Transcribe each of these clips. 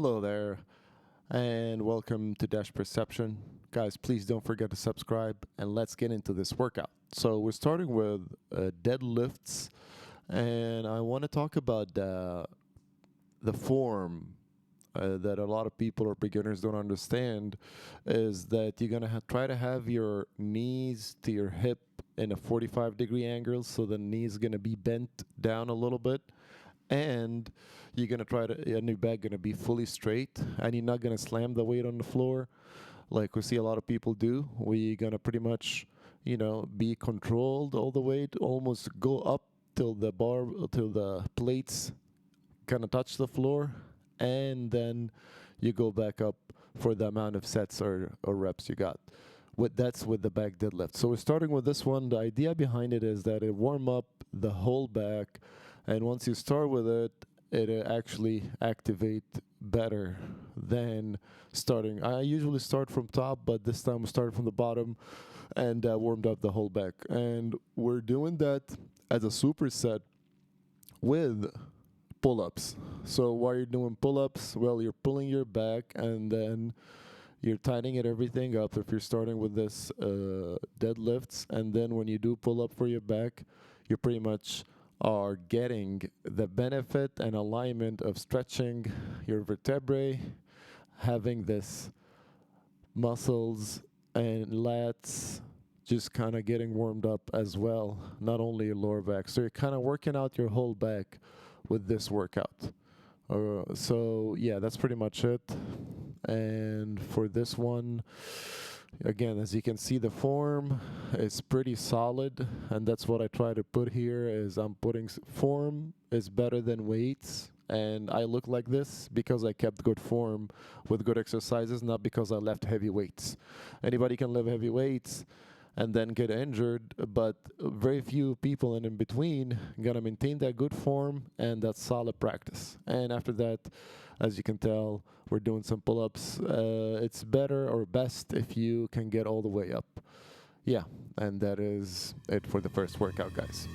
Hello there, and welcome to Dash Perception. Guys, please don't forget to subscribe, and let's get into this workout. So we're starting with deadlifts, and I want to talk about the form that a lot of people or beginners don't understand is that you're going to try to have your knees to your hip in a 45-degree angle, so the knee is going to be bent down a little bit, and you're going to try to, and your back going to be fully straight, and you're not going to slam the weight on the floor like we see a lot of people do. We're going to pretty much, be controlled all the way to almost go up till the plates kind of touch the floor, and then you go back up for the amount of sets or reps you got. That's with the back deadlift. So we're starting with this one. The idea behind it is that it warm up the whole back, and once you start with it, it actually activate better than starting. I usually start from top, but this time we started from the bottom and warmed up the whole back. And we're doing that as a superset with pull-ups. So while you're doing pull-ups, well, you're pulling your back and then you're tightening everything up if you're starting with this deadlifts. And then when you do pull up for your back, you pretty much are getting the benefit and alignment of stretching your vertebrae, having this muscles and lats just kind of getting warmed up as well, not only your lower back. So you're kind of working out your whole back with this workout. So yeah, that's pretty much it. And for this one, again, as you can see, the form is pretty solid, and that's what I try to put here is I'm putting form is better than weights, and I look like this because I kept good form with good exercises, not because I left heavy weights. Anybody can lift heavy weights and then get injured, but very few people in between gonna maintain that good form and that solid practice. And after that, as you can tell, we're doing some pull-ups. It's better or best if you can get all the way up. Yeah, and that is it for the first workout, guys.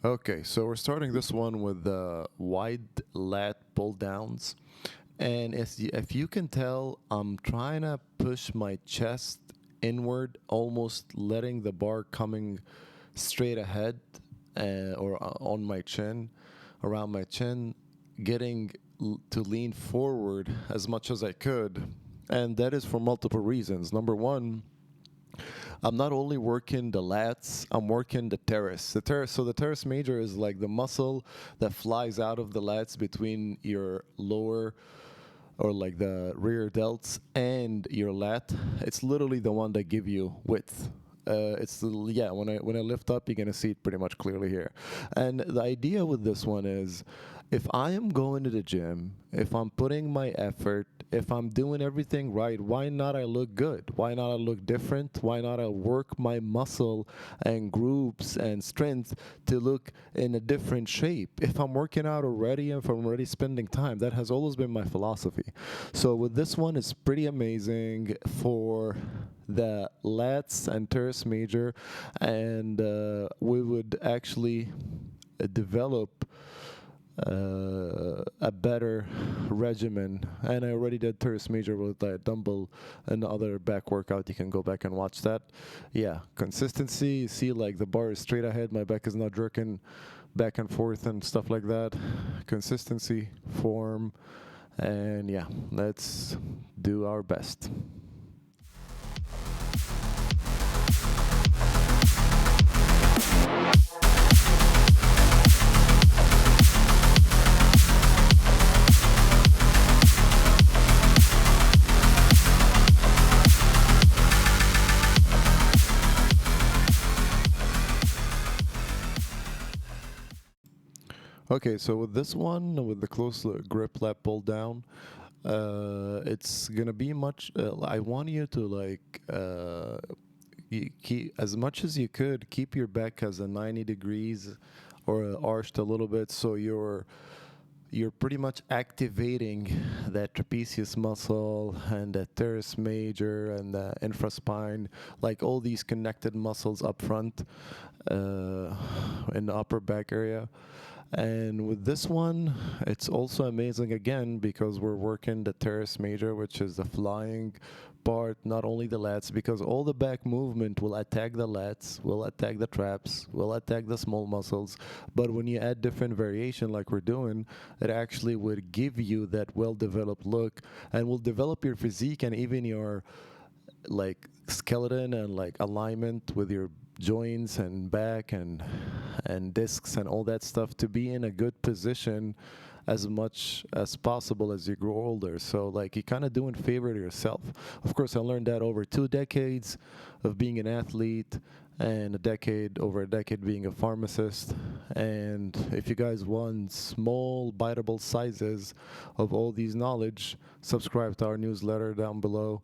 Okay, so we're starting this one with the wide lat pull downs. And if you can tell, I'm trying to push my chest inward, almost letting the bar coming straight ahead or on my chin, around my chin, getting to lean forward as much as I could. And that is for multiple reasons. Number one, I'm not only working the lats, I'm working the teres. So the teres major is like the muscle that flies out of the lats between your lower or like the rear delts and your lat. It's literally the one that give you width. Yeah. When I lift up, you're gonna see it pretty much clearly here. And the idea with this one is, if I am going to the gym, if I'm putting my effort, if I'm doing everything right, why not I look good? Why not I look different? Why not I work my muscle and groups and strength to look in a different shape? If I'm working out already and if I'm already spending time, that has always been my philosophy. So with this one, it's pretty amazing for the lats and teres major, and we would actually develop a better regimen. And I already did teres major with that dumbbell and other back workout. You can go back and watch that. Yeah, consistency. You see, like the bar is straight ahead. My back is not jerking back and forth and stuff like that. Consistency, form, and yeah, let's do our best. Okay, so with this one, with the close grip lat pull down, it's gonna be much. I want you to like keep as much as you could. Keep your back as a 90 degrees or arched a little bit, so you're pretty much activating that trapezius muscle and the teres major and the infraspine, like all these connected muscles up front in the upper back area. And with this one, it's also amazing again because we're working the teres major, which is the flying part, not only the lats, because all the back movement will attack the lats, will attack the traps, will attack the small muscles. But when you add different variation like we're doing, it actually would give you that well-developed look and will develop your physique and even your like skeleton and like alignment with your joints and back and discs and all that stuff to be in a good position as much as possible as you grow older. So like you kind of doing favor to yourself. Of course, I learned that over 2 decades of being an athlete and over a decade being a pharmacist. And if you guys want small biteable sizes of all these knowledge, subscribe to our newsletter down below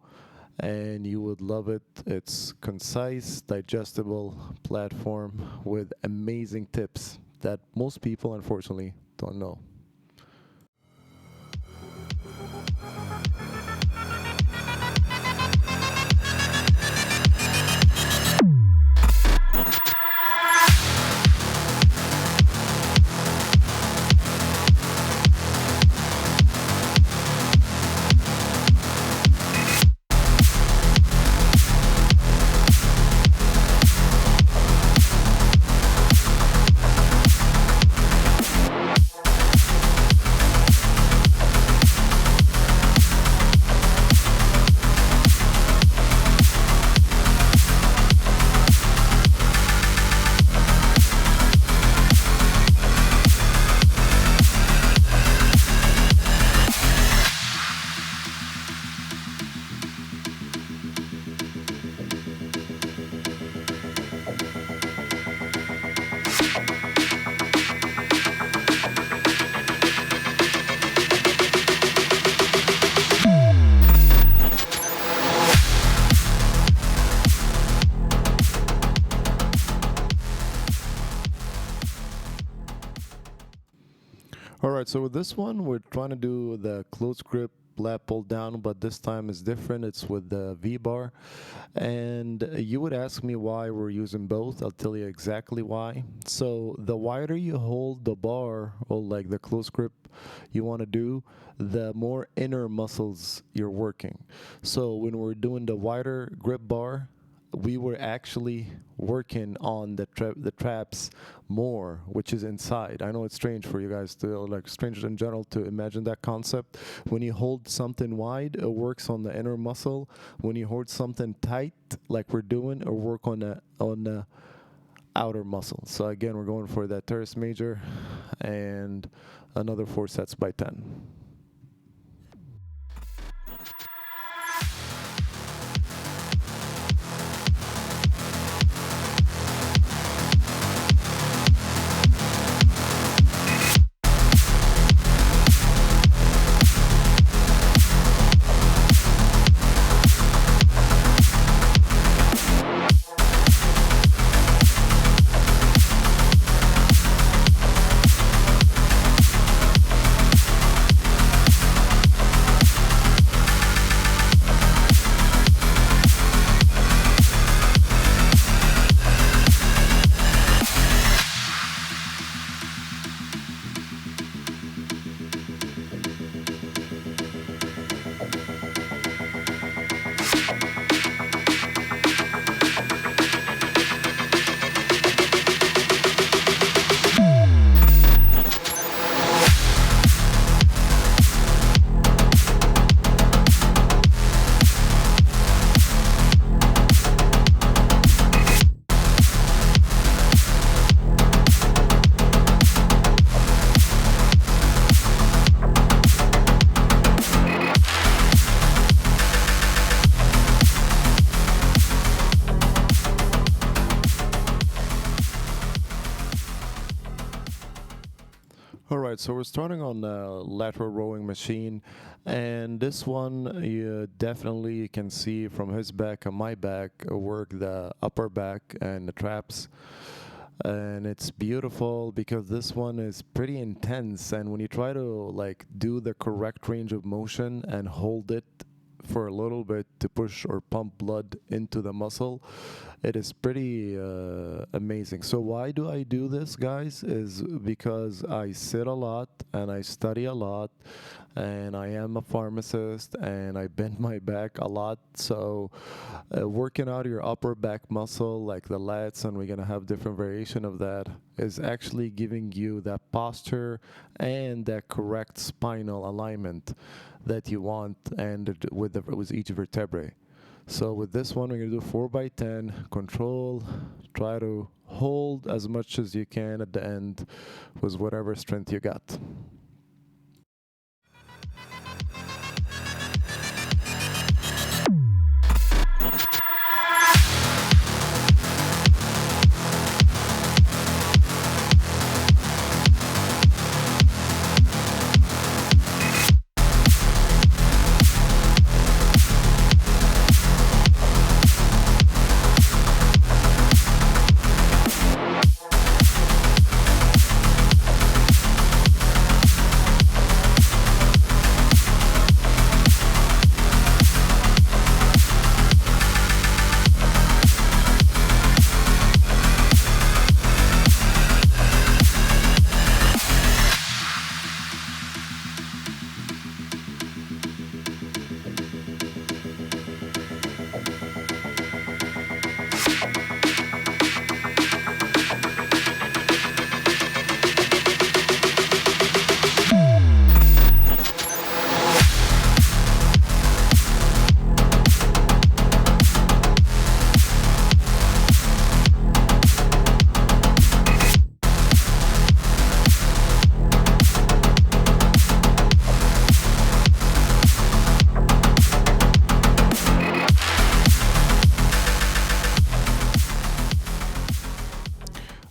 and you would love it. It's concise, digestible platform with amazing tips that most people unfortunately don't know. All right, so with this one, we're trying to do the close grip lat pull down, but this time is different. It's with the V-bar. And you would ask me why we're using both. I'll tell you exactly why. So the wider you hold the bar, or like the close grip you want to do, the more inner muscles you're working. So when we're doing the wider grip bar, we were actually working on the traps more, which is inside. I know it's strange for you guys to, like, strange in general to imagine that concept. When you hold something wide, it works on the inner muscle. When you hold something tight, like we're doing, it work on the outer muscle. So again, we're going for that teres major and another 4 sets by 10. All right, so we're starting on the lateral rowing machine, and this one you definitely can see from his back and my back work the upper back and the traps, and it's beautiful because this one is pretty intense, and when you try to like do the correct range of motion and hold it for a little bit to push or pump blood into the muscle, it is pretty amazing. So why do I do this, guys? Is because I sit a lot and I study a lot, and I am a pharmacist and I bend my back a lot. So working out your upper back muscle like the lats, and we're gonna have different variation of that, is actually giving you that posture and that correct spinal alignment that you want, and with each vertebrae. So with this one, we're gonna do 4 by 10 control. Try to hold as much as you can at the end with whatever strength you got.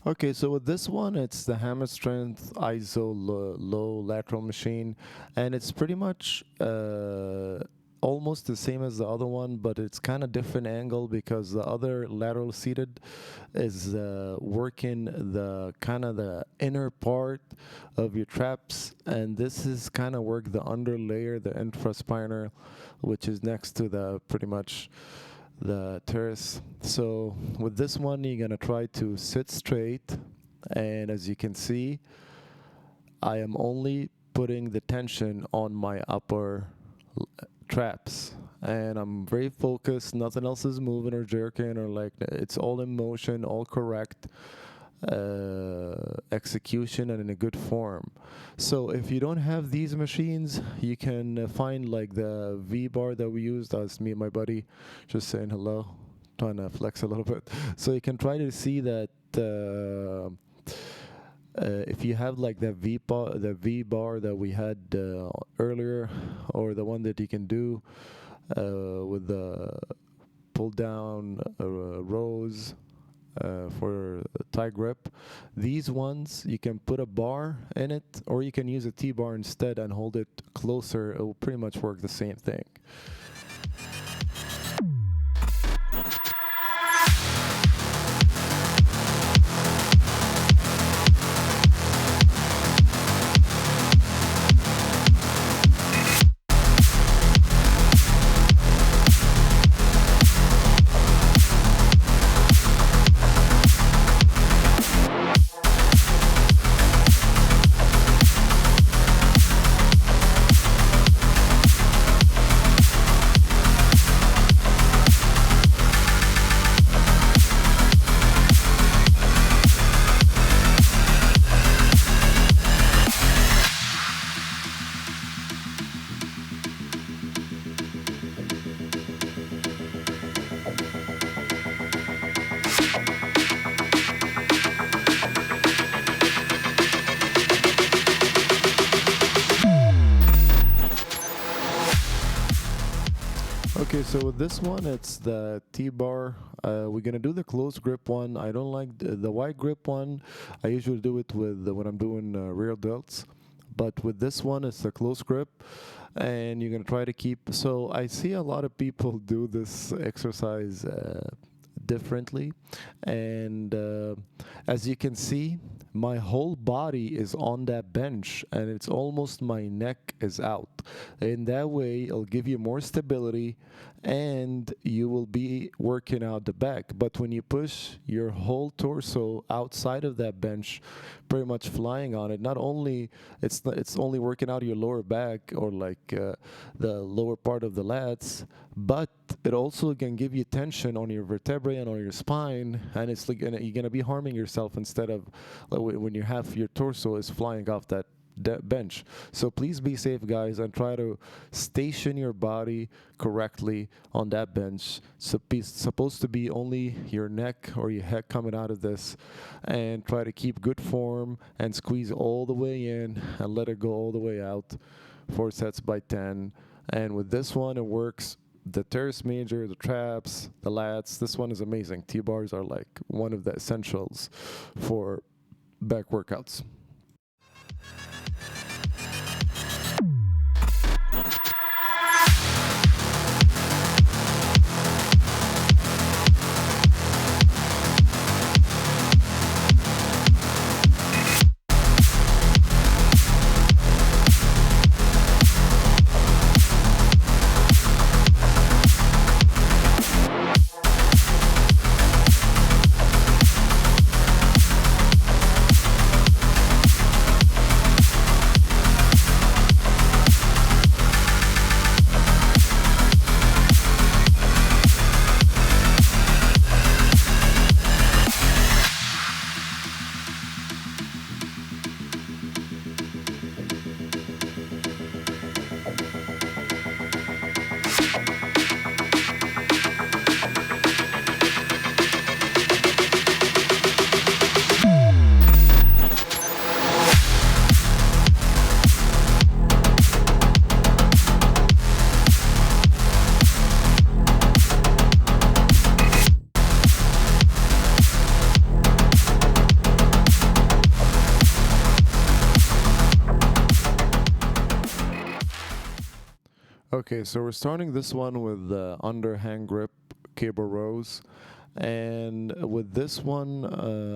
Okay, so with this one, it's the hammer strength low lateral machine, and it's pretty much almost the same as the other one, but it's kind of different angle because the other lateral seated is working the kind of the inner part of your traps, and this is kind of work the under layer, the infraspinal, which is next to the pretty much the teres. So with this one, you're gonna try to sit straight, and as you can see, I am only putting the tension on my upper traps, and I'm very focused. Nothing else is moving or jerking or like, it's all in motion, all correct execution and in a good form. So if you don't have these machines, you can find like the V-bar that we used. That's me and my buddy just saying hello, trying to flex a little bit. So you can try to see that if you have like the V-bar that we had earlier, or the one that you can do with the pull down rows for tie grip, these ones you can put a bar in it, or you can use a T-bar instead and hold it closer. It will pretty much work the same thing. Okay, so with this one, it's the T-bar. We're gonna do the close grip one. I don't like the wide grip one. I usually do it with when I'm doing rear delts, but with this one, it's the close grip, and you're gonna try to keep. So I see a lot of people do this exercise differently, and as you can see, my whole body is on that bench, and it's almost my neck is out. In that way, it'll give you more stability, and you will be working out the back. But when you push your whole torso outside of that bench, pretty much flying on it, not only it's only working out your lower back or like the lower part of the lats, but it also can give you tension on your vertebrae and on your spine, and it's like you're gonna be harming yourself instead of when you have your torso is flying off that bench. So please be safe, guys, and try to station your body correctly on that bench. Supposed to be only your neck or your head coming out of this, and try to keep good form and squeeze all the way in and let it go all the way out. 4 sets by 10. And with this one, it works the teres major, the traps, the lats. This one is amazing. T-bars are like one of the essentials for back workouts. Okay, so we're starting this one with the underhand grip cable rows. And with this one,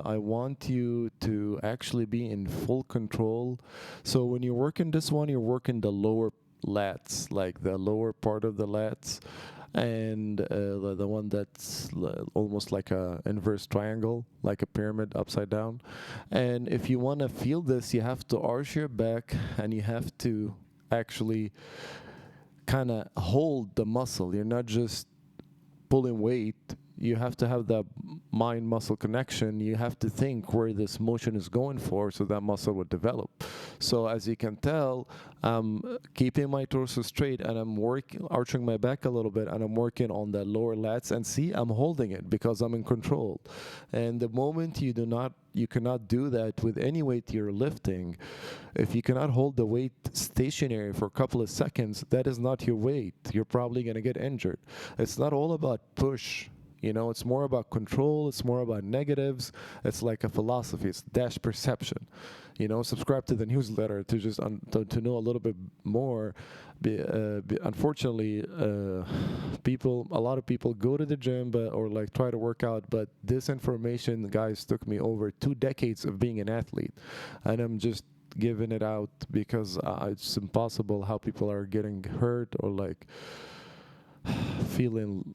I want you to actually be in full control. So when you're working this one, you're working the lower lats, like the lower part of the lats, and the one that's almost like a inverse triangle, like a pyramid upside down. And if you want to feel this, you have to arch your back and you have to actually kind of hold the muscle. You're not just pulling weight. You have to have that mind muscle connection. You have to think where this motion is going for so that muscle would develop. So as you can tell, I'm keeping my torso straight and I'm arching my back a little bit, and I'm working on the lower lats, and see, I'm holding it because I'm in control. And the moment you cannot do that with any weight you're lifting. If you cannot hold the weight stationary for a couple of seconds, that is not your weight. You're probably going to get injured. It's not all about push. It's more about control. It's more about negatives. It's like a philosophy. It's Dash Perception. Subscribe to the newsletter to just to know a little bit more. Unfortunately, a lot of people go to the gym or like try to work out, but this information, guys, took me over 2 decades of being an athlete, and I'm just giving it out because it's impossible how people are getting hurt or like feeling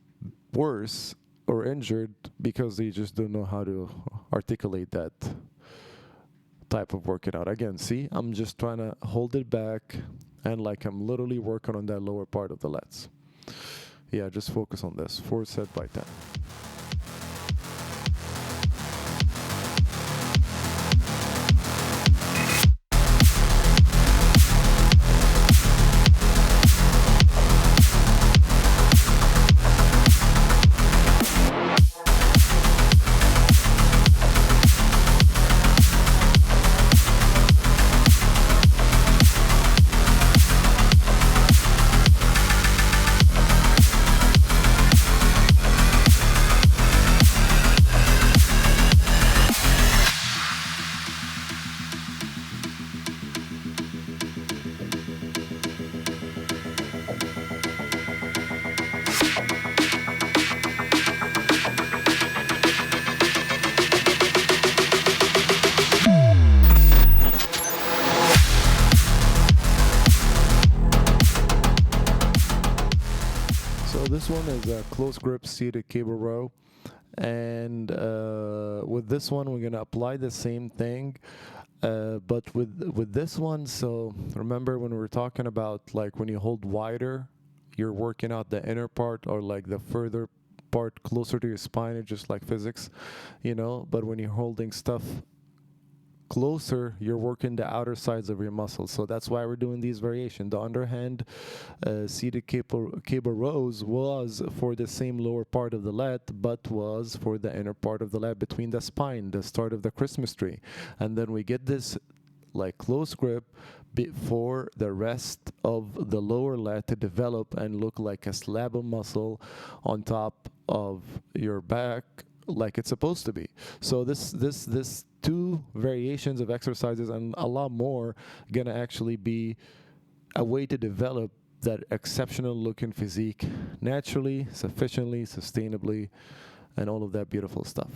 worse or injured because they just don't know how to articulate that type of working out. Again, see, I'm just trying to hold it back, and like I'm literally working on that lower part of the lats. Yeah, just focus on this. 4 set by 10. This one is a close grip seated cable row, and with this one we're gonna apply the same thing, but with this one. So remember when we were talking about like when you hold wider, you're working out the inner part or like the further part closer to your spine, it's just like physics, but when you're holding stuff closer, you're working the outer sides of your muscles. So that's why we're doing these variations. The underhand seated cable rows was for the same lower part of the lat, but was for the inner part of the lat between the spine, the start of the Christmas tree. And then we get this like close grip for the rest of the lower lat to develop and look like a slab of muscle on top of your back, like it's supposed to be. So this 2 variations of exercises and a lot more gonna actually be a way to develop that exceptional looking physique naturally, sufficiently, sustainably, and all of that beautiful stuff.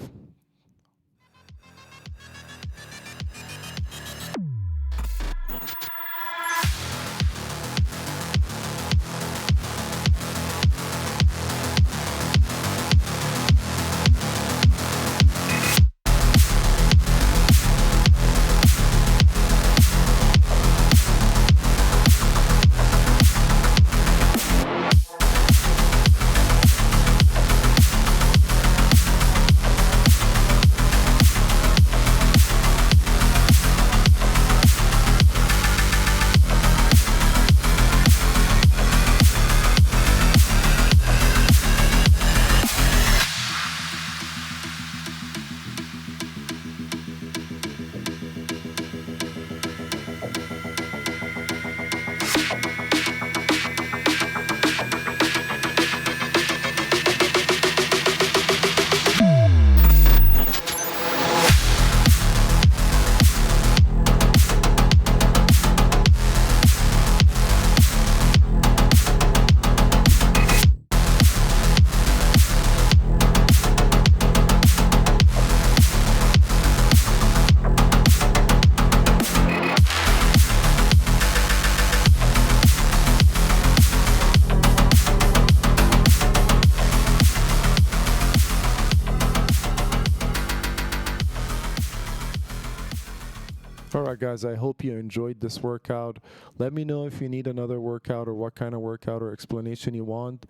All right, guys, I hope you enjoyed this workout. Let me know if you need another workout or what kind of workout or explanation you want.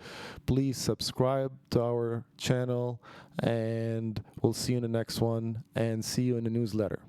Please subscribe to our channel, and we'll see you in the next one, and see you in the newsletter.